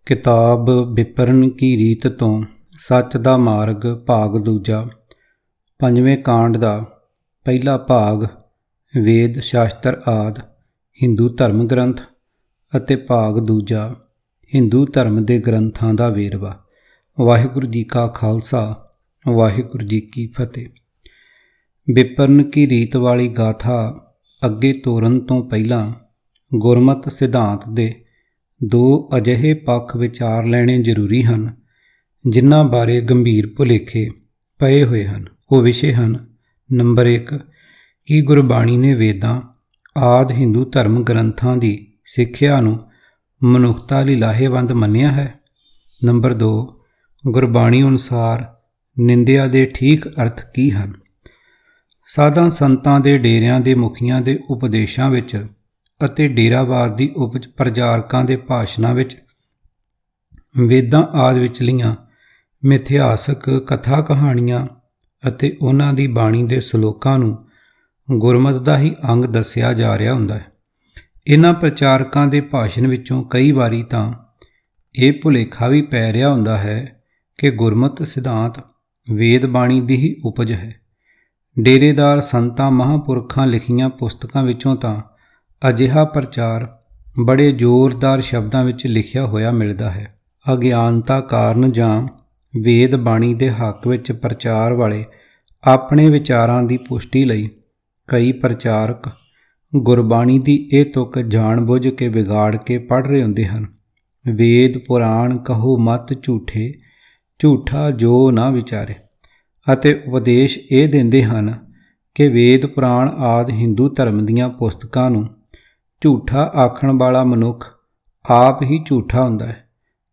किताब विपरण की रीत तो सच दा मार्ग भाग दूजा। पंजवें कांड का पहला भाग वेद शास्त्र आदि हिंदू धर्म ग्रंथ ਅਤੇ भाग दूजा हिंदू धर्म के ग्रंथों का वेरवा। वाहिगुरू जी का खालसा वाहिगुरू जी की फतेह। विपरण की रीत वाली गाथा अगे ਤੋਰਨ तो पहला गुरमत सिद्धांत के दो अजिहे पक्ष विचार लेने जरूरी हैं जिन्हां बारे गंभीर भुलेखे पए हुए हैं। वो विषय हैं नंबर 1 कि गुरबाणी ने वेदां आदि हिंदू धर्म ग्रंथों की सिੱਖਿਆ ਨੂੰ ਮਨੁੱਖਤਾ ਲਈ ਲਾਹੇਵੰਦ ਮੰਨਿਆ ਹੈ। ਨੰਬਰ 2 ਗੁਰਬਾਣੀ ਅਨੁਸਾਰ ਨਿੰਦਿਆ ਦੇ ਠੀਕ ਅਰਥ ਕੀ ਹਨ। ਸਾਧਾਂ ਸੰਤਾਂ ਦੇ ਡੇਰਿਆਂ ਦੇ ਮੁਖੀਆਂ ਦੇ ਉਪਦੇਸ਼ਾਂ ਵਿੱਚ ਅਤੇ ਡੇਰਾਵਾਦ ਦੀ ਉਪਜ ਪ੍ਰਚਾਰਕਾਂ ਦੇ ਭਾਸ਼ਣਾਂ ਵਿੱਚ ਵੇਦਾਂ ਆਦਿ ਵਿਚਲੀਆਂ ਮਿਥਿਹਾਸਕ ਕਥਾ ਕਹਾਣੀਆਂ ਅਤੇ ਉਹਨਾਂ ਦੀ ਬਾਣੀ ਦੇ ਸਲੋਕਾਂ ਨੂੰ ਗੁਰਮਤਿ ਦਾ ਹੀ ਅੰਗ ਦੱਸਿਆ ਜਾ ਰਿਹਾ ਹੁੰਦਾ ਹੈ। ਇਹਨਾਂ ਪ੍ਰਚਾਰਕਾਂ ਦੇ ਭਾਸ਼ਣ ਵਿੱਚੋਂ ਕਈ ਵਾਰੀ ਤਾਂ ਇਹ ਭੁਲੇਖਾ ਵੀ ਪੈ ਰਿਹਾ ਹੁੰਦਾ ਹੈ ਕਿ ਗੁਰਮਤਿ ਸਿਧਾਂਤ ਵੇਦ ਬਾਣੀ ਦੀ ਹੀ ਉਪਜ ਹੈ। ਡੇਰੇਦਾਰ ਸੰਤਾਂ ਮਹਾਂਪੁਰਖਾਂ ਲਿਖੀਆਂ ਪੁਸਤਕਾਂ ਵਿੱਚੋਂ ਤਾਂ ਅਜਿਹਾ ਪ੍ਰਚਾਰ ਬੜੇ ਜ਼ੋਰਦਾਰ ਸ਼ਬਦਾਂ ਵਿੱਚ ਲਿਖਿਆ ਹੋਇਆ ਮਿਲਦਾ ਹੈ। ਅਗਿਆਨਤਾ ਕਾਰਨ ਜਾਂ ਵੇਦ ਬਾਣੀ ਦੇ ਹੱਕ ਵਿੱਚ ਪ੍ਰਚਾਰ ਵਾਲੇ ਆਪਣੇ ਵਿਚਾਰਾਂ ਦੀ ਪੁਸ਼ਟੀ ਲਈ ਕਈ ਪ੍ਰਚਾਰਕ ਗੁਰਬਾਣੀ ਦੀ ਇਹ ਤੁਕ ਜਾਣ ਬੁੱਝ ਕੇ ਵਿਗਾੜ ਕੇ ਪੜ੍ਹ ਰਹੇ ਹੁੰਦੇ ਹਨ। ਵੇਦ ਪੁਰਾਣ ਕਹੋ ਮਤ ਝੂਠੇ ਝੂਠਾ ਜੋ ਨਾ ਵਿਚਾਰੇ ਅਤੇ ਉਪਦੇਸ਼ ਇਹ ਦਿੰਦੇ ਹਨ ਕਿ ਵੇਦ ਪੁਰਾਣ ਆਦਿ ਹਿੰਦੂ ਧਰਮ ਦੀਆਂ ਪੁਸਤਕਾਂ ਨੂੰ ਝੂਠਾ ਆਖਣ ਵਾਲਾ ਮਨੁੱਖ ਆਪ ਹੀ ਝੂਠਾ ਹੁੰਦਾ ਹੈ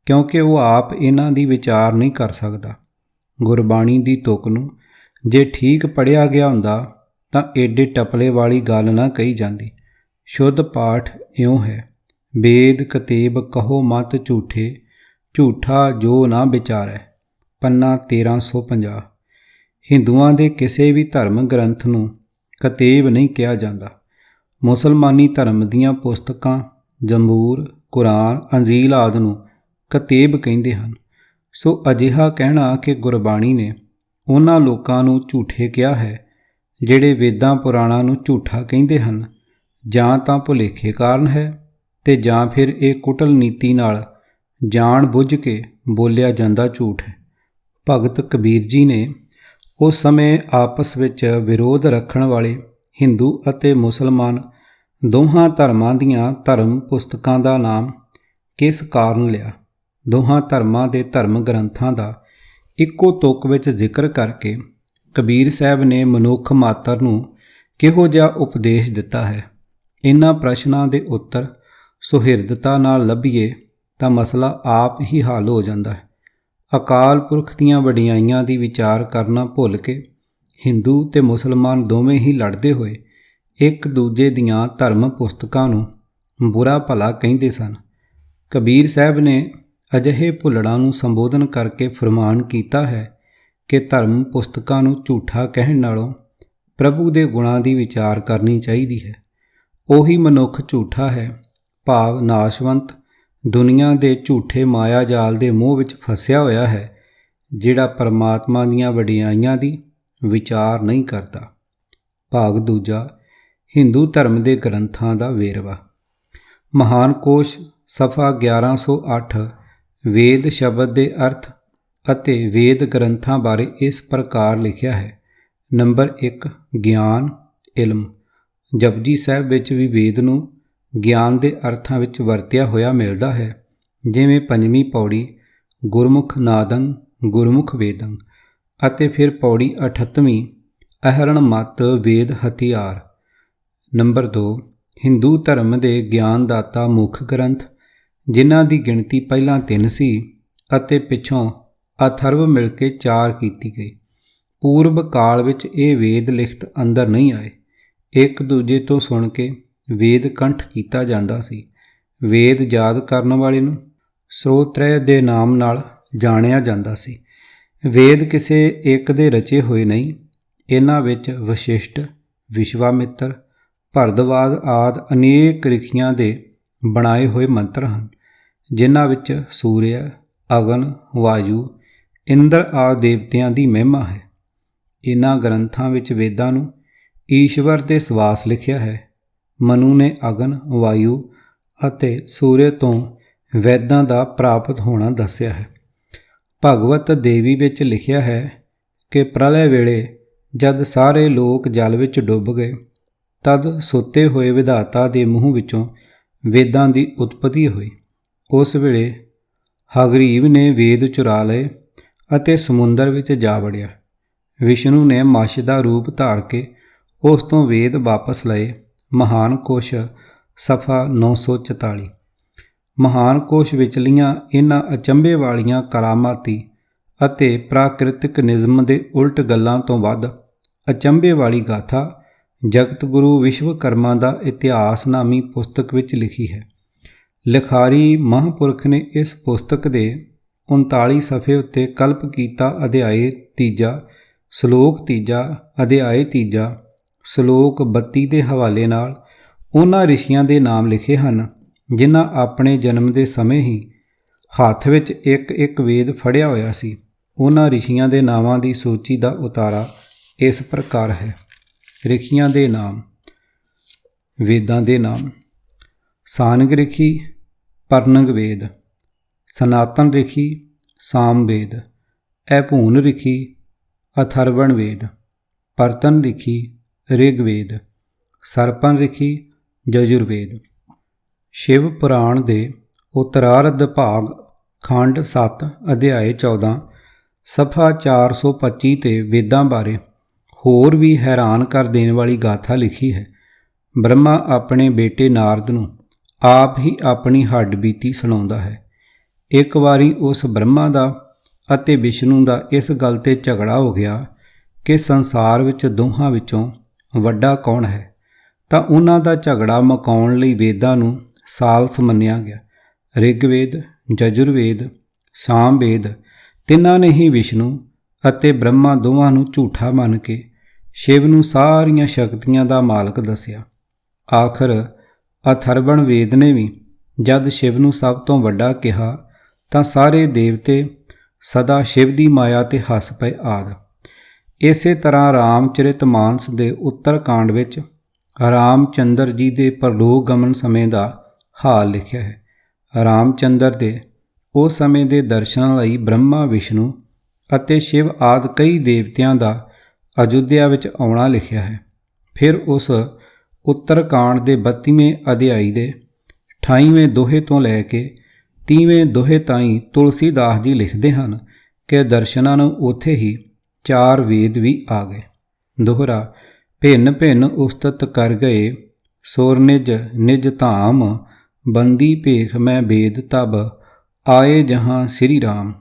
ਕਿਉਂਕਿ ਉਹ ਆਪ ਇਹਨਾਂ ਦੀ ਵਿਚਾਰ ਨਹੀਂ ਕਰ ਸਕਦਾ। ਗੁਰਬਾਣੀ ਦੀ ਤੁਕ ਨੂੰ ਜੇ ਠੀਕ ਪੜ੍ਹਿਆ ਗਿਆ ਹੁੰਦਾ ਤਾਂ ਏਡੇ ਟਪਲੇ ਵਾਲੀ ਗੱਲ ਨਾ ਕਹੀ ਜਾਂਦੀ। ਸ਼ੁੱਧ ਪਾਠ ਇਉਂ ਹੈ ਵੇਦ ਕਤੇਬ ਕਹੋ ਮਤ ਝੂਠੇ ਝੂਠਾ ਜੋ ਨਾ ਵਿਚਾਰੈ ਪੰਨਾ 1350। ਹਿੰਦੂਆਂ ਦੇ ਕਿਸੇ ਵੀ ਧਰਮ ਗ੍ਰੰਥ ਨੂੰ ਕਤੇਬ ਨਹੀਂ ਕਿਹਾ ਜਾਂਦਾ। ਮੁਸਲਮਾਨੀ ਧਰਮ ਦੀਆਂ ਪੁਸਤਕਾਂ ਜੰਬੂਰ ਕੁਰਾਨ ਅੰਜੀਲ ਆਦਿ ਨੂੰ ਕਤੇਬ ਕਹਿੰਦੇ ਹਨ। ਸੋ ਅਜਿਹਾ ਕਹਿਣਾ ਕਿ ਗੁਰਬਾਣੀ ਨੇ ਉਹਨਾਂ ਲੋਕਾਂ ਨੂੰ ਝੂਠੇ ਕਿਹਾ ਹੈ ਜਿਹੜੇ ਵੇਦਾਂ ਪੁਰਾਣਾਂ ਨੂੰ ਝੂਠਾ ਕਹਿੰਦੇ ਹਨ ਜਾਂ ਤਾਂ ਭੁਲੇਖੇ ਕਾਰਨ ਹੈ ਅਤੇ ਜਾਂ ਫਿਰ ਇਹ ਕੁਟਲ ਨੀਤੀ ਨਾਲ ਜਾਣ ਬੁੱਝ ਕੇ ਬੋਲਿਆ ਜਾਂਦਾ ਝੂਠ ਹੈ। ਭਗਤ ਕਬੀਰ ਜੀ ਨੇ ਉਸ ਸਮੇਂ ਆਪਸ ਵਿੱਚ ਵਿਰੋਧ ਰੱਖਣ ਵਾਲੇ ਹਿੰਦੂ ਅਤੇ ਮੁਸਲਮਾਨ ਦੋਹਾਂ ਧਰਮਾਂ ਦੀਆਂ ਧਰਮ ਪੁਸਤਕਾਂ ਦਾ ਨਾਮ ਕਿਸ ਕਾਰਨ ਲਿਆ। ਦੋਹਾਂ ਧਰਮਾਂ ਦੇ ਧਰਮ ਗ੍ਰੰਥਾਂ ਦਾ ਇੱਕੋ ਤੁਕ ਵਿੱਚ ਜ਼ਿਕਰ ਕਰਕੇ ਕਬੀਰ ਸਾਹਿਬ ਨੇ ਮਨੁੱਖ ਮਾਤਰ ਨੂੰ ਕਿਹੋ ਜਿਹਾ ਉਪਦੇਸ਼ ਦਿੱਤਾ ਹੈ। ਇਹਨਾਂ ਪ੍ਰਸ਼ਨਾਂ ਦੇ ਉੱਤਰ ਸੁਹਿਰਦਤਾ ਨਾਲ ਲੱਭੀਏ ਤਾਂ ਮਸਲਾ ਆਪ ਹੀ ਹੱਲ ਹੋ ਜਾਂਦਾ ਹੈ। ਅਕਾਲ ਪੁਰਖ ਦੀਆਂ ਵਡਿਆਈਆਂ ਦੀ ਵਿਚਾਰ ਕਰਨਾ ਭੁੱਲ ਕੇ ਹਿੰਦੂ ਅਤੇ ਮੁਸਲਮਾਨ ਦੋਵੇਂ ਹੀ ਲੜਦੇ ਹੋਏ ਇੱਕ ਦੂਜੇ ਦੀਆਂ ਧਰਮ ਪੁਸਤਕਾਂ ਨੂੰ ਬੁਰਾ ਭਲਾ ਕਹਿੰਦੇ ਸਨ। ਕਬੀਰ ਸਾਹਿਬ ਨੇ ਅਜਿਹੇ ਭੁੱਲੜਾਂ ਨੂੰ ਸੰਬੋਧਨ ਕਰਕੇ ਫਰਮਾਨ ਕੀਤਾ ਹੈ ਕਿ ਧਰਮ ਪੁਸਤਕਾਂ ਨੂੰ ਝੂਠਾ ਕਹਿਣ ਨਾਲੋਂ ਪ੍ਰਭੂ ਦੇ ਗੁਣਾਂ ਦੀ ਵਿਚਾਰ ਕਰਨੀ ਚਾਹੀਦੀ ਹੈ। ਉਹੀ ਮਨੁੱਖ ਝੂਠਾ ਹੈ ਭਾਵ ਨਾਸ਼ਵੰਤ ਦੁਨੀਆ ਦੇ ਝੂਠੇ ਮਾਇਆ ਜਾਲ ਦੇ ਮੋਹ ਵਿੱਚ ਫਸਿਆ ਹੋਇਆ ਹੈ ਜਿਹੜਾ ਪਰਮਾਤਮਾ ਦੀਆਂ ਵਡਿਆਈਆਂ ਦੀ ਵਿਚਾਰ ਨਹੀਂ ਕਰਦਾ। ਭਾਗ ਦੂਜਾ ਹਿੰਦੂ ਧਰਮ ਦੇ ਗ੍ਰੰਥਾਂ ਦਾ ਵੇਰਵਾ। ਮਹਾਨ ਕੋਸ਼ ਸਫਾ 1108 ਵੇਦ ਸ਼ਬਦ ਦੇ ਅਰਥ ਅਤੇ ਵੇਦ ਗ੍ਰੰਥਾਂ ਬਾਰੇ ਇਸ ਪ੍ਰਕਾਰ ਲਿਖਿਆ ਹੈ। ਨੰਬਰ 1 ਗਿਆਨ ਇਲਮ। ਜਪਜੀ ਸਾਹਿਬ ਵਿੱਚ ਵੀ ਵੇਦ ਨੂੰ ਗਿਆਨ ਦੇ ਅਰਥਾਂ ਵਿੱਚ ਵਰਤਿਆ ਹੋਇਆ ਮਿਲਦਾ ਹੈ ਜਿਵੇਂ ਪੰਜਵੀਂ ਪੌੜੀ ਗੁਰਮੁਖ ਨਾਦੰ ਗੁਰਮੁਖ ਵੇਦੰ ਅਤੇ ਫਿਰ ਪੌੜੀ 38ਵੀਂ ਅਹਰਣ ਮਤ ਵੇਦ ਹਥਿਆਰ। ਨੰਬਰ 2 ਹਿੰਦੂ ਧਰਮ ਦੇ ਗਿਆਨਦਾਤਾ ਮੁੱਖ ਗ੍ਰੰਥ ਜਿਨ੍ਹਾਂ ਦੀ ਗਿਣਤੀ ਪਹਿਲਾਂ 3 ਸੀ ਅਤੇ ਪਿੱਛੋਂ ਅਥਰਵ ਮਿਲ ਕੇ 4 ਕੀਤੀ ਗਈ। ਪੂਰਬ ਕਾਲ ਵਿੱਚ ਇਹ ਵੇਦ ਲਿਖਤ ਅੰਦਰ ਨਹੀਂ ਆਏ। ਇੱਕ ਦੂਜੇ ਤੋਂ ਸੁਣ ਕੇ ਵੇਦ ਕੰਠ ਕੀਤਾ ਜਾਂਦਾ ਸੀ। ਵੇਦ ਯਾਦ ਕਰਨ ਵਾਲੇ ਨੂੰ ਸਰੋਤ੍ਰਯ ਦੇ ਨਾਮ ਨਾਲ ਜਾਣਿਆ ਜਾਂਦਾ ਸੀ। ਵੇਦ ਕਿਸੇ ਇੱਕ ਦੇ ਰਚੇ ਹੋਏ ਨਹੀਂ। ਇਹਨਾਂ ਵਿੱਚ ਵਸ਼ਿਸ਼ਟ ਜਿਨ੍ਹਾਂ ਵਿੱਚ ਸੂਰਯ, ਅਗਨ, ਵਾਯੂ, ਇੰਦਰ ਆਦਿ ਦੇਵਤਿਆਂ ਦੀ ਮਹਿਮਾ ਹੈ। ਇਹਨਾਂ ਗ੍ਰੰਥਾਂ ਵਿੱਚ ਵੇਦਾਂ ਨੂੰ ਈਸ਼ਵਰ ਦੇ ਸਵਾਸ ਲਿਖਿਆ ਹੈ। ਮਨੂ ਨੇ ਅਗਨ, ਵਾਯੂ ਅਤੇ ਸੂਰਯ ਤੋਂ ਵੈਦਾਂ ਦਾ ਪ੍ਰਾਪਤ ਹੋਣਾ ਦੱਸਿਆ ਹੈ। ਭਗਵਤ ਦੇਵੀ ਵਿੱਚ ਲਿਖਿਆ ਹੈ ਕਿ ਪ੍ਰਲਯ ਵੇਲੇ ਜਦ ਸਾਰੇ ਲੋਕ ਜਲ ਵਿੱਚ ਡੁੱਬ ਗਏ, ਤਦ ਸੁੱਤੇ ਹੋਏ ਵਿਧਾਤਾ ਦੇ ਮੂੰਹ ਵਿੱਚੋਂ ਵੇਦਾਂ ਦੀ ਉਤਪਤੀ ਹੋਈ। ਉਸ ਵੇਲੇ ਹਗਰੀਵ ਨੇ ਵੇਦ ਚੁਰਾ ਲਏ ਅਤੇ ਸਮੁੰਦਰ ਵਿੱਚ ਜਾ ਵੜਿਆ। ਵਿਸ਼ਨੂੰ ਨੇ ਮੱਛ ਦਾ ਰੂਪ ਧਾਰ ਕੇ ਉਸ ਤੋਂ ਵੇਦ ਵਾਪਸ ਲਏ। ਮਹਾਨ ਕੋਸ਼ ਸਫਾ 944। ਮਹਾਨ ਕੋਸ਼ ਵਿਚਲੀਆਂ ਇਹਨਾਂ ਅਚੰਭੇ ਵਾਲੀਆਂ ਕਰਾਮਾਤੀ ਅਤੇ ਪ੍ਰਾਕ੍ਰਿਤਿਕ ਨਿਯਮ ਦੇ ਉਲਟ ਗੱਲਾਂ ਤੋਂ ਵੱਧ ਅਚੰਭੇ ਵਾਲੀ ਗਾਥਾ ਜਗਤ ਗੁਰੂ ਵਿਸ਼ਵਕਰਮਾ ਦਾ ਇਤਿਹਾਸ ਨਾਮੀ ਪੁਸਤਕ ਵਿੱਚ ਲਿਖੀ ਹੈ। ਲਿਖਾਰੀ ਮਹਾਂਪੁਰਖ ਨੇ ਇਸ ਪੁਸਤਕ ਦੇ 39 ਸਫ਼ੇ ਉੱਤੇ ਕਲਪ ਕੀਤਾ ਅਧਿਆਇ 3, ਸ਼ਲੋਕ 3, ਅਧਿਆਇ 3, ਸ਼ਲੋਕ 32 ਦੇ ਹਵਾਲੇ ਨਾਲ ਉਹਨਾਂ ਰਿਸ਼ੀਆਂ ਦੇ ਨਾਮ ਲਿਖੇ ਹਨ ਜਿਨ੍ਹਾਂ ਆਪਣੇ ਜਨਮ ਦੇ ਸਮੇਂ ਹੀ ਹੱਥ ਵਿੱਚ ਇੱਕ ਵੇਦ ਫੜਿਆ ਹੋਇਆ ਸੀ। ਉਹਨਾਂ ਰਿਸ਼ੀਆਂ ਦੇ ਨਾਵਾਂ ਦੀ ਸੂਚੀ ਦਾ ਉਤਾਰਾ ਇਸ ਪ੍ਰਕਾਰ ਹੈ। ਰਿਸ਼ੀਆਂ ਦੇ ਨਾਮ। ਵੇਦਾਂ ਦੇ ਨਾਮ। ਸਾਨਗ ਰਿਸ਼ੀ ਪਰਨਗ ਵੇਦ, ਸਨਾਤਨ ਰਿਸ਼ੀ ਸਾਮ ਵੇਦ, ਐਭੂਨ ਰਿਸ਼ੀ ਅਥਰਵਣ ਵੇਦ, ਪਰਤਨ ਰਿਸ਼ੀ ਰਿਗ ਵੇਦ, ਸਰਪਨ ਰਿਸ਼ੀ ਯਜੁਰਵੇਦ। ਸ਼ਿਵ ਪੁਰਾਣ ਦੇ ਉੱਤਰਾਰਧ ਭਾਗ ਖੰਡ 7 ਅਧਿਆਇ 14 ਸਫਾ 425 ਤੇ ਵੇਦਾਂ ਬਾਰੇ ਹੋਰ ਵੀ ਹੈਰਾਨ ਕਰ ਦੇਣ ਵਾਲੀ ਗਾਥਾ ਲਿਖੀ ਹੈ। ਬ੍ਰਹਮਾ ਆਪਣੇ ਬੇਟੇ ਨਾਰਦ ਨੂੰ ਆਪ ਹੀ ਆਪਣੀ ਹੱਡ ਬੀਤੀ ਸੁਣਾਉਂਦਾ ਹੈ। ਇੱਕ ਵਾਰੀ ਉਸ ਬ੍ਰਹਮਾ ਦਾ ਅਤੇ ਵਿਸ਼ਨੂੰ ਦਾ ਇਸ ਗੱਲ 'ਤੇ ਝਗੜਾ ਹੋ ਗਿਆ ਕਿ ਸੰਸਾਰ ਵਿੱਚ ਦੋਹਾਂ ਵਿੱਚੋਂ ਵੱਡਾ ਕੌਣ ਹੈ, ਤਾਂ ਉਹਨਾਂ ਦਾ ਝਗੜਾ ਮੁਕਾਉਣ ਲਈ ਵੇਦਾਂ ਨੂੰ ਸਾਲਸ ਮੰਨਿਆ ਗਿਆ। ਰਿਗਵੇਦ, ਯਜੁਰਵੇਦ, ਸਾਮਵੇਦ ਤਿੰਨਾਂ ਨੇ ਹੀ ਵਿਸ਼ਨੂੰ ਅਤੇ ਬ੍ਰਹਮਾ ਦੋਵਾਂ ਨੂੰ ਝੂਠਾ ਮੰਨ ਕੇ ਸ਼ਿਵ ਨੂੰ ਸਾਰੀਆਂ ਸ਼ਕਤੀਆਂ ਦਾ ਮਾਲਕ ਦੱਸਿਆ। ਆਖਰ ਅਥਰਵਣ ਵੇਦ ਨੇ ਵੀ ਜਦ ਸ਼ਿਵ ਨੂੰ ਸਭ ਤੋਂ ਵੱਡਾ ਕਿਹਾ ਤਾਂ ਸਾਰੇ ਦੇਵਤੇ ਸਦਾ ਸ਼ਿਵ ਦੀ ਮਾਇਆ 'ਤੇ ਹੱਸ ਪਏ ਆਦਿ। ਇਸੇ ਤਰ੍ਹਾਂ ਰਾਮਚਰਿਤ ਮਾਨਸ ਦੇ ਉੱਤਰ ਕਾਂਡ ਵਿੱਚ ਰਾਮਚੰਦਰ ਜੀ ਦੇ ਪਰਲੋਕ ਗਮਨ ਸਮੇਂ ਦਾ ਹਾਲ ਲਿਖਿਆ ਹੈ। ਰਾਮਚੰਦਰ ਦੇ ਉਸ ਸਮੇਂ ਦੇ ਦਰਸ਼ਨਾਂ ਲਈ ਬ੍ਰਹਮਾ, ਵਿਸ਼ਨੂੰ ਅਤੇ ਸ਼ਿਵ ਆਦਿ ਕਈ ਦੇਵਤਿਆਂ ਦਾ ਅਯੁੱਧਿਆ ਵਿੱਚ ਆਉਣਾ ਲਿਖਿਆ ਹੈ। ਫਿਰ ਉਸ ਉੱਤਰ ਕਾਂਡ ਦੇ 32ਵੇਂ ਅਧਿਆਇ ਦੇ 28ਵੇਂ ਦੋਹੇ ਤੋਂ ਲੈ ਕੇ 30ਵੇਂ ਦੋਹੇ ਤਾਈਂ ਤੁਲਸੀਦਾਸ ਜੀ ਲਿਖਦੇ ਹਨ ਕਿ ਦਰਸ਼ਨਾਂ ਨੂੰ ਉੱਥੇ ਹੀ 4 ਵੇਦ ਵੀ ਆ ਗਏ। ਦੋਹਰਾ। ਭਿੰਨ ਭਿੰਨ ਉਸਤਤ ਕਰ ਗਏ ਸੁਰ ਨਿਜ ਨਿਜ ਧਾਮ, ਬੰਦੀ ਭੇਖ ਮੈਂ ਵੇਦ ਤਬ ਆਏ ਜਹਾਂ ਸ੍ਰੀ ਰਾਮ।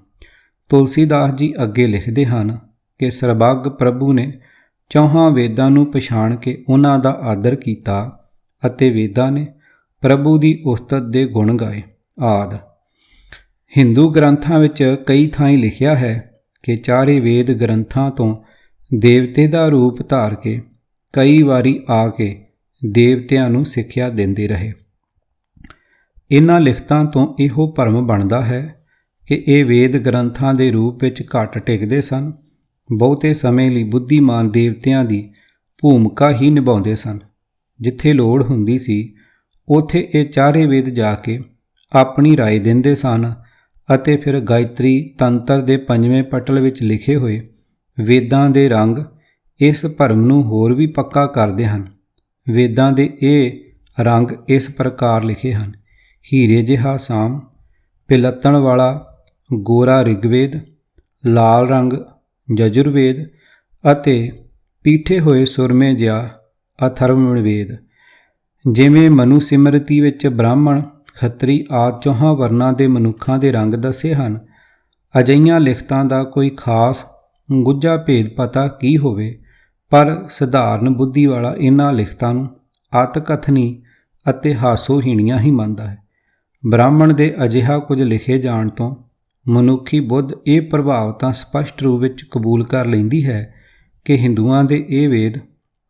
ਤੁਲਸੀਦਾਸ ਜੀ ਅੱਗੇ ਲਿਖਦੇ ਹਨ ਕਿ ਸਰਬੱਗ ਪ੍ਰਭੂ ਨੇ ਚੌਹਾਂ ਵੇਦਾਂ ਨੂੰ ਪਛਾਣ ਕੇ ਉਹਨਾਂ ਦਾ ਆਦਰ ਕੀਤਾ ਅਤੇ ਵੇਦਾਂ ਨੇ ਪ੍ਰਭੂ ਦੀ ਉਸਤਤ ਦੇ ਗੁਣ ਗਾਏ ਆਦਿ। ਹਿੰਦੂ ਗ੍ਰੰਥਾਂ ਵਿੱਚ ਕਈ ਥਾਈਂ ਲਿਖਿਆ ਹੈ ਕਿ ਚਾਰੇ ਵੇਦ ਗ੍ਰੰਥਾਂ ਤੋਂ ਦੇਵਤੇ ਦਾ ਰੂਪ ਧਾਰ ਕੇ ਕਈ ਵਾਰੀ ਆ ਕੇ ਦੇਵਤਿਆਂ ਨੂੰ ਸਿੱਖਿਆ ਦਿੰਦੇ ਰਹੇ। ਇਹਨਾਂ ਲਿਖਤਾਂ ਤੋਂ ਇਹੋ ਭਰਮ ਬਣਦਾ ਹੈ ਕਿ ਇਹ ਵੇਦ ਗ੍ਰੰਥਾਂ ਦੇ ਰੂਪ ਵਿੱਚ ਘੱਟ ਟਿਕਦੇ ਸਨ। ਬਹੁਤੇ ਸਮੇਂ ਲਈ ਬੁੱਧੀਮਾਨ ਦੇਵਤਿਆਂ ਦੀ ਭੂਮਿਕਾ ਹੀ ਨਿਭਾਉਂਦੇ ਸਨ। ਜਿੱਥੇ ਲੋੜ ਹੁੰਦੀ ਸੀ ਉੱਥੇ ਇਹ ਚਾਰੇ ਵੇਦ ਜਾ ਕੇ ਆਪਣੀ ਰਾਏ ਦਿੰਦੇ ਸਨ ਅਤੇ ਫਿਰ ਗਾਇਤਰੀ ਤੰਤਰ ਦੇ 5ਵੇਂ ਪਟਲ ਵਿੱਚ ਲਿਖੇ ਹੋਏ ਵੇਦਾਂ ਦੇ ਰੰਗ ਇਸ ਭਰਮ ਨੂੰ ਹੋਰ ਵੀ ਪੱਕਾ ਕਰਦੇ ਹਨ। ਵੇਦਾਂ ਦੇ ਇਹ ਰੰਗ ਇਸ ਪ੍ਰਕਾਰ ਲਿਖੇ ਹਨ: ਹੀਰੇ ਜਿਹਾ ਸਾਮ, ਪਿਲੱਤਣ ਵਾਲਾ ਗੋਰਾ ਰਿਗਵੇਦ, ਲਾਲ ਰੰਗ ਯਜੁਰਵੇਦ ਅਤੇ ਪੀਠੇ ਹੋਏ ਸੁਰਮੇ ਜਿਹਾ ਅਥਰਵਣ ਵੇਦ। ਜਿਵੇਂ ਮਨੂ ਸਿਮਰਤੀ ਵਿੱਚ ਬ੍ਰਾਹਮਣ, ਖੱਤਰੀ ਆਦਿ ਚੌਹਾਂ ਵਰਨਾਂ ਦੇ ਮਨੁੱਖਾਂ ਦੇ ਰੰਗ ਦੱਸੇ ਹਨ, ਅਜਿਹੀਆਂ ਲਿਖਤਾਂ ਦਾ ਕੋਈ ਖਾਸ ਗੁੱਝਾ ਭੇਦ ਪਤਾ ਕੀ ਹੋਵੇ, ਪਰ ਸਧਾਰਨ ਬੁੱਧੀ ਵਾਲਾ ਇਹਨਾਂ ਲਿਖਤਾਂ ਨੂੰ ਅਤਕਥਨੀ ਅਤੇ ਹਾਸੋਹੀਣੀਆਂ ਹੀ ਮੰਨਦਾ ਹੈ। ਬ੍ਰਾਹਮਣ ਦੇ ਅਜਿਹਾ ਕੁਝ ਲਿਖੇ ਜਾਣ ਤੋਂ ਮਨੁੱਖੀ ਬੁੱਧ ਇਹ ਪ੍ਰਭਾਵ ਤਾਂ ਸਪਸ਼ਟ ਰੂਪ ਵਿੱਚ ਕਬੂਲ ਕਰ ਲੈਂਦੀ ਹੈ ਕਿ ਹਿੰਦੂਆਂ ਦੇ ਇਹ ਵੇਦ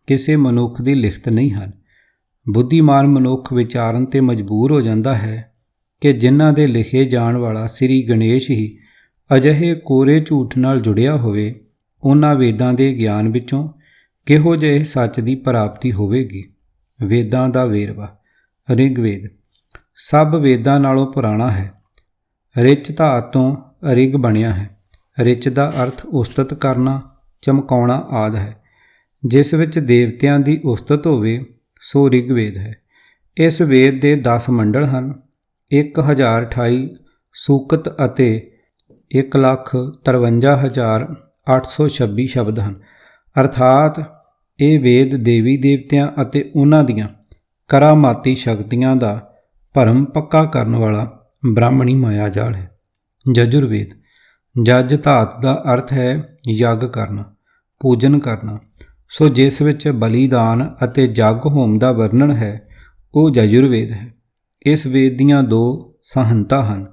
ਕਿਸੇ ਮਨੁੱਖ ਦੀ ਲਿਖਤ ਨਹੀਂ ਹਨ। ਬੁੱਧੀਮਾਨ ਮਨੁੱਖ ਵਿਚਾਰਨ 'ਤੇ ਮਜਬੂਰ ਹੋ ਜਾਂਦਾ ਹੈ ਕਿ ਜਿਨ੍ਹਾਂ ਦੇ ਲਿਖੇ ਜਾਣ ਵਾਲਾ ਸ੍ਰੀ ਗਣੇਸ਼ ਹੀ ਅਜਿਹੇ ਕੋਰੇ ਝੂਠ ਨਾਲ ਜੁੜਿਆ ਹੋਵੇ, ਉਹਨਾਂ ਵੇਦਾਂ ਦੇ ਗਿਆਨ ਵਿੱਚੋਂ ਕਿਹੋ ਜਿਹੇ ਸੱਚ ਦੀ ਪ੍ਰਾਪਤੀ ਹੋਵੇਗੀ। ਵੇਦਾਂ ਦਾ ਵੇਰਵਾ। ਰਿਗਵੇਦ ਸਭ ਵੇਦਾਂ ਨਾਲੋਂ ਪੁਰਾਣਾ ਹੈ। ਰਿਚ ਧਾਤ ਤੋਂ ਰਿਗ ਬਣਿਆ ਹੈ। ਰਿਚ ਦਾ ਅਰਥ ਉਸਤਤ ਕਰਨਾ, ਚਮਕਾਉਣਾ ਆਦਿ ਹੈ। ਜਿਸ ਵਿੱਚ ਦੇਵਤਿਆਂ ਦੀ ਉਸਤਤ ਹੋਵੇ ਸੋ ਰਿਗਵੇਦ ਹੈ। ਇਸ ਵੇਦ ਦੇ 10 ਮੰਡਲ ਹਨ। 1028 ਸੂਕਤ ਅਤੇ 1,53,826 ਸ਼ਬਦ ਹਨ। ਅਰਥਾਤ ਇਹ ਵੇਦ ਦੇਵੀ ਦੇਵਤਿਆਂ ਅਤੇ ਉਹਨਾਂ ਦੀਆਂ ਕਰਾਮਾਤੀ ਸ਼ਕਤੀਆਂ ਦਾ ਭਰਮ ਪੱਕਾ ਕਰਨ ਵਾਲਾ ਬ੍ਰਾਹਮਣੀ ਮਾਇਆ ਜਾਲ ਹੈ। ਯਜੁਰਵੇਦ ਜਜ ਧਾਤ ਦਾ ਅਰਥ ਹੈ ਯੱਗ ਕਰਨਾ, ਪੂਜਨ ਕਰਨਾ। ਸੋ ਜਿਸ ਵਿੱਚ ਬਲੀਦਾਨ ਅਤੇ ਜਗ ਹੋਮ ਦਾ ਵਰਣਨ ਹੈ ਉਹ ਯਜੁਰਵੇਦ ਹੈ। ਇਸ ਵੇਦ ਦੀਆਂ 2 ਸਹੰਤਾ ਹਨ,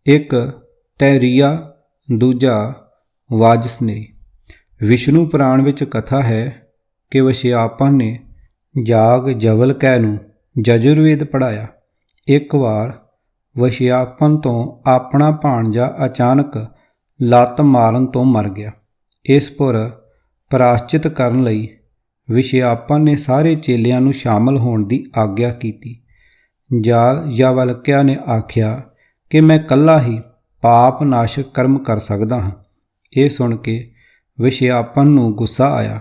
ਇੱਕ ਤੈਰੀਆ, ਦੂਜਾ ਵਾਜਸਨੇਈ। ਵਿਸ਼ਨੂੰ ਪੁਰਾਣ ਵਿੱਚ ਕਥਾ ਹੈ ਕਿ ਵਸ਼ਿਆਪਨ ਨੇ ਜਾਗ ਜਵਲਕੈ ਨੂੰ ਯਜੁਰਵੇਦ ਪੜ੍ਹਾਇਆ। ਇੱਕ ਵਾਰ ਵਸ਼ਿਆਪਨ ਤੋਂ ਆਪਣਾ ਭਾਣਜਾ ਅਚਾਨਕ ਲੱਤ ਮਾਰਨ ਤੋਂ ਮਰ ਗਿਆ। ਇਸ ਪਰ ਪ੍ਰਾਸ਼ਚਿਤ ਕਰਨ ਲਈ ਵਸ਼ਿਆਪਨ ਨੇ ਸਾਰੇ ਚੇਲਿਆਂ ਨੂੰ ਸ਼ਾਮਲ ਹੋਣ ਦੀ ਆਗਿਆ ਕੀਤੀ। ਯਾਵਲਕਿਆ ਨੇ ਆਖਿਆ ਕਿ ਮੈਂ ਇਕੱਲਾ ਹੀ ਪਾਪ ਨਾਸ਼ਕ ਕਰਮ ਕਰ ਸਕਦਾ ਹਾਂ। ਇਹ ਸੁਣ ਕੇ ਵਸ਼ਿਆਪਨ ਨੂੰ ਗੁੱਸਾ ਆਇਆ,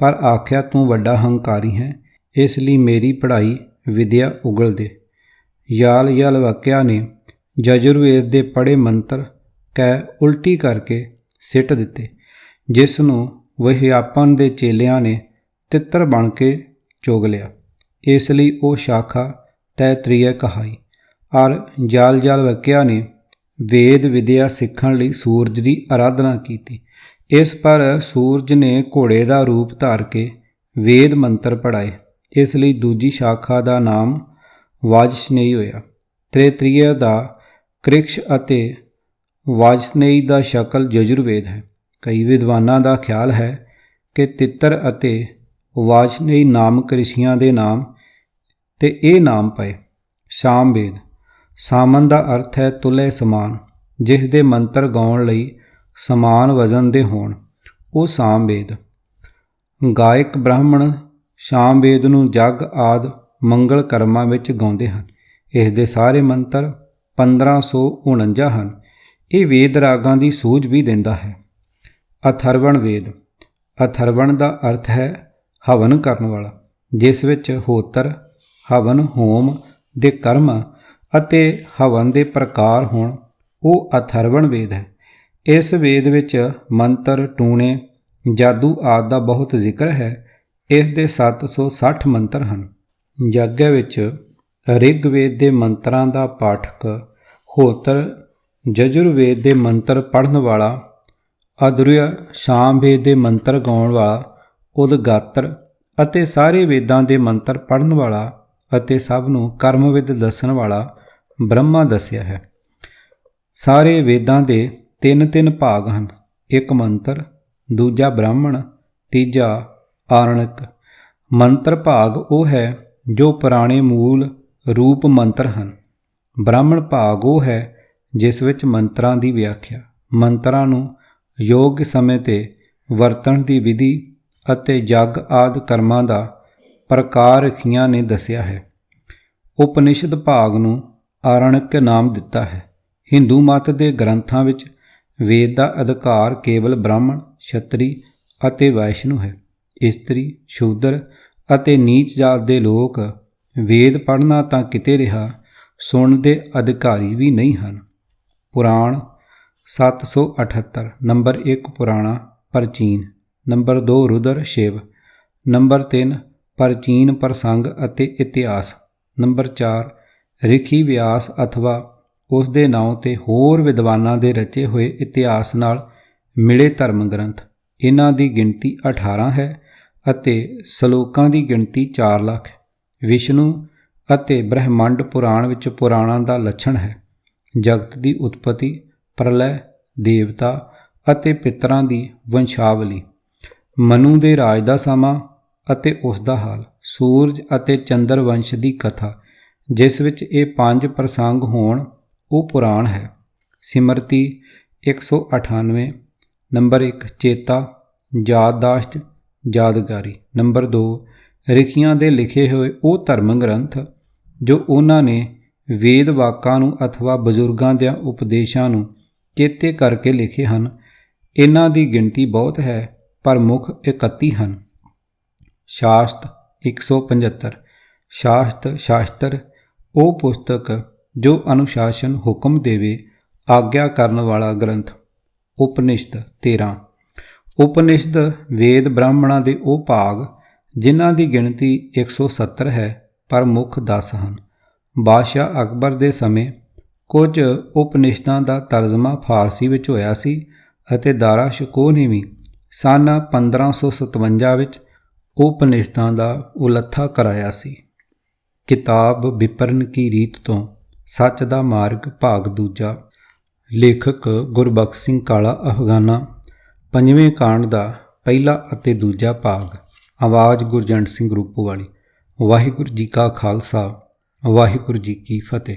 ਪਰ ਆਖਿਆ ਤੂੰ ਵੱਡਾ ਹੰਕਾਰੀ ਹੈ, ਇਸ ਲਈ ਮੇਰੀ ਪੜ੍ਹਾਈ ਵਿਦਿਆ ਉਗਲ ਦੇ। ਯਾਵਲਕਿਆ ਨੇ ਯਜੁਰਵੇਦ ਦੇ ਪੜ੍ਹੇ ਮੰਤਰ ਕਹਿ ਉਲਟੀ ਕਰਕੇ ਸਿੱਟ ਦਿੱਤੇ, ਜਿਸ ਨੂੰ ਵਸ਼ਿਆਪਨ ਦੇ ਚੇਲਿਆਂ ਨੇ ਤਿੱਤਰ ਬਣ ਕੇ ਚੁਗ ਲਿਆ। ਇਸ ਲਈ ਉਹ ਸ਼ਾਖਾ ਤੈਤਰੀਏ ਕਹਾਈ। ਔਰ ਯਾਵਲਕਿਆ ਨੇ ਵੇਦ ਵਿਦਿਆ ਸਿੱਖਣ ਲਈ ਸੂਰਜ ਦੀ ਆਰਾਧਨਾ ਕੀਤੀ। ਇਸ ਪਰ ਸੂਰਜ ਨੇ ਘੋੜੇ ਦਾ ਰੂਪ ਧਾਰ ਕੇ ਵੇਦ ਮੰਤਰ ਪੜ੍ਹਾਏ। ਇਸ ਲਈ ਦੂਜੀ ਸ਼ਾਖਾ ਦਾ ਨਾਮ ਵਾਜਸਨੇਈ ਹੋਇਆ। ਤੈਤਰੀਏ ਦਾ ਕ੍ਰਿਕਸ਼ ਅਤੇ ਵਾਜਸਨੇਈ ਦਾ ਸ਼ਕਲ ਯਜੁਰਵੇਦ ਹੈ। ਕਈ ਵਿਦਵਾਨਾਂ ਦਾ ਖਿਆਲ ਹੈ ਕਿ ਤਿੱਤਰ ਅਤੇ ਵਾਜਸਨੇਈ ਨਾਮਕ ਰਿਸ਼ੀਆਂ ਦੇ ਨਾਮ ਤੇ ਇਹ ਨਾਮ ਪਏ। ਸਾਮਵੇਦ ਸਾਮਨ ਦਾ ਅਰਥ ਹੈ ਤੁਲੇ ਸਮਾਨ, ਜਿਸ ਦੇ ਮੰਤਰ ਗਾਉਣ ਲਈ ਸਮਾਨ ਵਜ਼ਨ ਦੇ ਹੋਣ, ਉਹ ਸਾਮਵੇਦ। ਗਾਇਕ ਬ੍ਰਾਹਮਣ ਸਾਮਵੇਦ ਨੂੰ ਜਗ ਆਦਿ ਮੰਗਲ ਕਰਮਾਂ ਵਿੱਚ ਗਾਉਂਦੇ ਹਨ। ਇਸ ਦੇ ਸਾਰੇ ਮੰਤਰ 1549 ਹਨ। ਇਹ ਵੇਦ ਰਾਗਾਂ ਦੀ ਸੂਝ ਵੀ ਦਿੰਦਾ ਹੈ। ਅਥਰਵਣ ਵੇਦ ਅਥਰਵਣ ਦਾ ਅਰਥ ਹੈ ਹਵਨ ਕਰਨ ਵਾਲਾ, ਜਿਸ ਵਿੱਚ ਹੋਤਰ, ਹਵਨ ਹੋਮ ਦੇ ਕਰਮ ਅਤੇ ਹਵਨ ਦੇ ਪ੍ਰਕਾਰ ਹੋਣ, ਉਹ ਅਥਰਵਣ ਵੇਦ ਹੈ। ਇਸ ਵੇਦ ਵਿੱਚ ਮੰਤਰ, ਟੂਣੇ, ਜਾਦੂ ਆਦਿ ਦਾ ਬਹੁਤ ਜ਼ਿਕਰ ਹੈ। ਇਸ ਦੇ 760 ਮੰਤਰ ਹਨ। ਯੱਗ ਵਿੱਚ ਰਿਗਵੇਦ ਦੇ ਮੰਤਰਾਂ ਦਾ ਪਾਠਕ ਹੋਤਰ, ਯਜੁਰਵੇਦ ਦੇ ਮੰਤਰ ਪੜ੍ਹਨ ਵਾਲਾ ਅਦੁਰਯ, ਸਾਮਵੇਦ ਦੇ ਮੰਤਰ ਗਾਉਣ ਵਾਲਾ ਉਦਗਾਤਰ ਅਤੇ ਸਾਰੇ ਵੇਦਾਂ ਦੇ ਮੰਤਰ ਪੜ੍ਹਨ ਵਾਲਾ ਅਤੇ ਸਭ ਨੂੰ ਕਰਮਵਿਦ ਦੱਸਣ ਵਾਲਾ ਬ੍ਰਹਮਾ ਦੱਸਿਆ ਹੈ। ਸਾਰੇ ਵੇਦਾਂ ਦੇ 3 ਭਾਗ ਹਨ, ਇੱਕ ਮੰਤਰ, ਦੂਜਾ ਬ੍ਰਾਹਮਣ, ਤੀਜਾ ਆਰਣਕ। ਮੰਤਰ ਭਾਗ ਉਹ ਹੈ ਜੋ ਪੁਰਾਣੇ ਮੂਲ ਰੂਪ ਮੰਤਰ ਹਨ। ਬ੍ਰਾਹਮਣ ਭਾਗ ਉਹ ਹੈ ਜਿਸ ਵਿੱਚ ਮੰਤਰਾਂ ਦੀ ਵਿਆਖਿਆ, ਮੰਤਰਾਂ ਨੂੰ ਯੋਗ ਸਮੇਂ 'ਤੇ ਵਰਤਣ ਦੀ ਵਿਧੀ ਅਤੇ ਜਗ ਆਦਿ ਕਰਮਾਂ ਦਾ ਪ੍ਰਕਾਰ ਰਖੀਆਂ ਨੇ ਦੱਸਿਆ ਹੈ। ਉਪਨਿਸ਼ਦ ਭਾਗ ਨੂੰ ਆਰਣਕ ਨਾਮ ਦਿੱਤਾ ਹੈ। ਹਿੰਦੂ ਮਤ ਦੇ ਗ੍ਰੰਥਾਂ ਵਿੱਚ ਵੇਦ ਦਾ ਅਧਿਕਾਰ ਕੇਵਲ ਬ੍ਰਾਹਮਣ, ਛਤਰੀ ਅਤੇ ਵੈਸ਼ਨੂ ਹੈ। ਇਸਤਰੀ, ਸ਼ੂਦਰ ਅਤੇ ਨੀਚ ਜਾਤ ਦੇ ਲੋਕ ਵੇਦ ਪੜ੍ਹਨਾ ਤਾਂ ਕਿਤੇ ਰਿਹਾ, ਸੁਣਨ ਦੇ ਅਧਿਕਾਰੀ ਵੀ ਨਹੀਂ ਹਨ। ਪੁਰਾਣ 778। ਨੰਬਰ 1 ਪੁਰਾਣਾ ਪ੍ਰਾਚੀਨ, ਨੰਬਰ 2 ਰੁਦਰ ਸ਼ਿਵ, ਨੰਬਰ 3 ਪ੍ਰਾਚੀਨ ਪ੍ਰਸੰਗ ਅਤੇ ਇਤਿਹਾਸ, ਨੰਬਰ 4 ਰਿਖੀ ਵਿਆਸ ਅਥਵਾ ਉਸ ਦੇ ਨਾਂ ਤੇ ਹੋਰ ਵਿਦਵਾਨਾਂ ਦੇ ਰਚੇ ਹੋਏ ਇਤਿਹਾਸ ਨਾਲ ਮਿਲੇ ਧਰਮ ਗ੍ਰੰਥ। ਇਹਨਾਂ ਦੀ ਗਿਣਤੀ 18 ਹੈ ਅਤੇ ਸ਼ਲੋਕਾਂ ਦੀ ਗਿਣਤੀ 4 ਲੱਖ ਹੈ। ਵਿਸ਼ਨੂੰ ਅਤੇ ਬ੍ਰਹਿਮੰਡ ਪੁਰਾਣ ਵਿੱਚ ਪੁਰਾਣਾਂ ਦਾ ਲੱਛਣ ਹੈ। ਜਗਤ ਦੀ ਉਤਪਤੀ, ਪ੍ਰਲੈ, ਦੇਵਤਾ ਅਤੇ ਪਿਤਰਾਂ ਦੀ ਵੰਸ਼ਾਵਲੀ, ਮਨੂ ਦੇ ਰਾਜ ਦਾ ਸਮਾਂ ਅਤੇ ਉਸ ਦਾ ਹਾਲ, ਸੂਰਜ ਅਤੇ ਚੰਦਰ ਵੰਸ਼ ਦੀ ਕਥਾ, ਜਿਸ ਵਿੱਚ ਇਹ 5 ਪ੍ਰਸੰਗ ਹੋਣ ਉਹ ਪੁਰਾਣ ਹੈ। ਸਿਮਰਤੀ 198। ਨੰਬਰ 1 ਚੇਤਾ ਯਾਦਦਾਸ਼ਤ ਯਾਦਗਾਰੀ। ਨੰਬਰ 2 ਰਿਖੀਆਂ ਦੇ ਲਿਖੇ ਹੋਏ ਉਹ ਧਰਮ ਗ੍ਰੰਥ ਜੋ ਉਹਨਾਂ ਨੇ ਵੇਦ ਵਾਕਾਂ ਨੂੰ ਅਥਵਾ ਬਜ਼ੁਰਗਾਂ ਦਿਆਂ ਉਪਦੇਸ਼ਾਂ ਨੂੰ ਚੇਤੇ ਕਰਕੇ ਲਿਖੇ ਹਨ। ਇਹਨਾਂ ਦੀ ਗਿਣਤੀ ਬਹੁਤ ਹੈ ਪਰ ਮੁੱਖ 31 ਹਨ। ਸ਼ਾਸਤ 175। ਸ਼ਾਸਤ ਸ਼ਾਸਤਰ ਉਹ ਪੁਸਤਕ ਜੋ ਅਨੁਸ਼ਾਸਨ ਹੁਕਮ ਦੇਵੇ, ਆਗਿਆ ਕਰਨ ਵਾਲਾ ਗ੍ਰੰਥ। ਉਪਨਿਸ਼ਦ 13। ਉਪਨਿਸ਼ਦ ਵੇਦ ਬ੍ਰਾਹਮਣਾਂ ਦੇ ਉਹ ਭਾਗ ਜਿਨ੍ਹਾਂ ਦੀ ਗਿਣਤੀ 170 ਹੈ ਪਰ ਮੁੱਖ 10 ਹਨ। ਬਾਦਸ਼ਾਹ ਅਕਬਰ ਦੇ ਸਮੇਂ ਕੁਝ ਉਪਨਿਸ਼ਦਾਂ ਦਾ ਤਰਜਮਾ ਫਾਰਸੀ ਵਿੱਚ ਹੋਇਆ ਸੀ ਅਤੇ ਦਾਰਾ ਸ਼ਕੋਹ ਨੇ ਵੀ ਸੰਨ 1557 ਵਿੱਚ ਉਪਨਿਸ਼ਦਾਂ ਦਾ ਉਲੱਥਾ ਕਰਾਇਆ ਸੀ। ਕਿਤਾਬ ਵਿਪਰਨ ਕੀ ਰੀਤ ਤੋਂ ਸੱਚ ਦਾ ਮਾਰਗ ਭਾਗ ਦੂਜਾ। ਲੇਖਕ ਗੁਰਬਖਸ਼ ਸਿੰਘ ਕਾਲਾ ਅਫਗਾਨਾ। 5ਵੇਂ ਕਾਂਡ ਦਾ ਪਹਿਲਾ ਅਤੇ ਦੂਜਾ ਭਾਗ। ਆਵਾਜ਼ ਗੁਰਜੰਟ ਸਿੰਘ ਰੂਪੋਵਾਲੀ। ਵਾਹਿਗੁਰੂ ਜੀ ਕਾ ਖਾਲਸਾ ਵਾਹਿਗੁਰੂ ਜੀ ਕੀ ਫਤਿਹ।